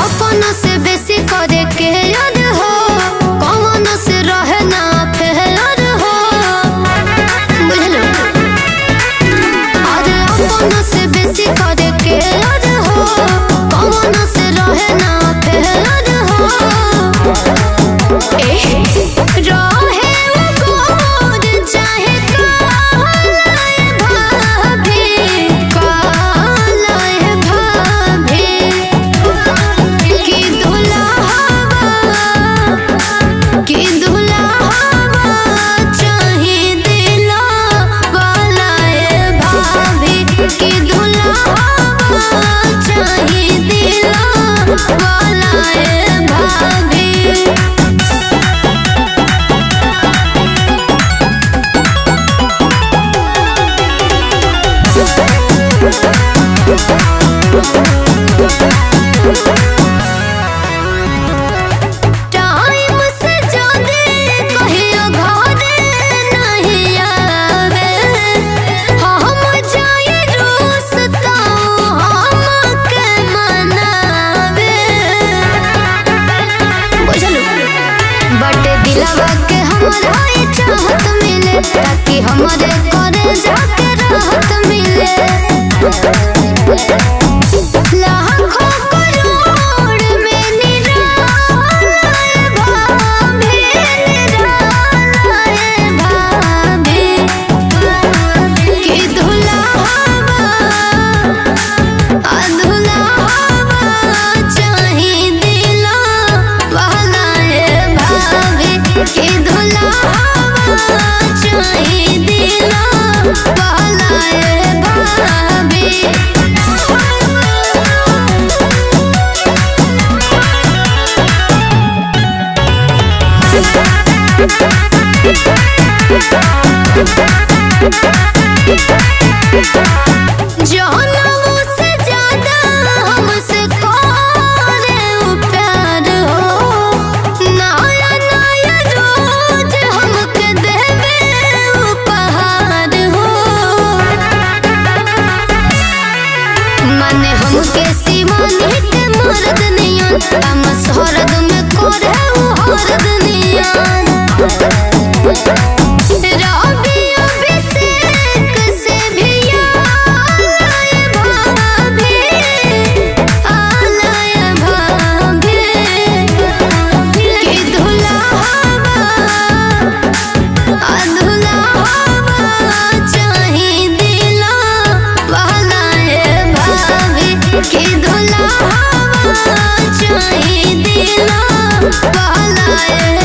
अपना से बेसी करे के याद हो, कौन से रहे ना फेर हो, बुझलो। अरे अपना से बेसी करे के याद हो, कौन से रहे ना फेर हो। रहे वो गोद चाहे कालाए भाभी, कालाए भाभी, कि दुल्हावा चाहे दिला वालाए भाभी, कि दुल्हावा चाहे दिला वालाए भाभी। टाइम से जादे कहियो घरे नहीं आवे, हम जाए रूस तो हमके मनावे, बुझलू। बटे दिलवा के हमरा ई चाहत मिले, ताकि हमरे करे जाके राहत मिले। लाखों करोड़ में निरालाए भाभी, निरालाए भाभी, कि दुल्हावा चाहे दिला वालाए भाभी, कि दुल्हावा चाहे दिला वालाए भाभी। जानवों से ज्यादा हमसे करे वो प्यार हो, नया नया रोज हमके देवे उपहार हो। मने हमके सिवानी के मर्द नियन, हम शहरद में करे वो हरद नियन। रवि अभिषेक से भी आलाए भाभी, आलाए भाभी, कि दुल्हावा चाहे दिला वालाए भाभी, कि दुल्हावा चाहे दिला वालाए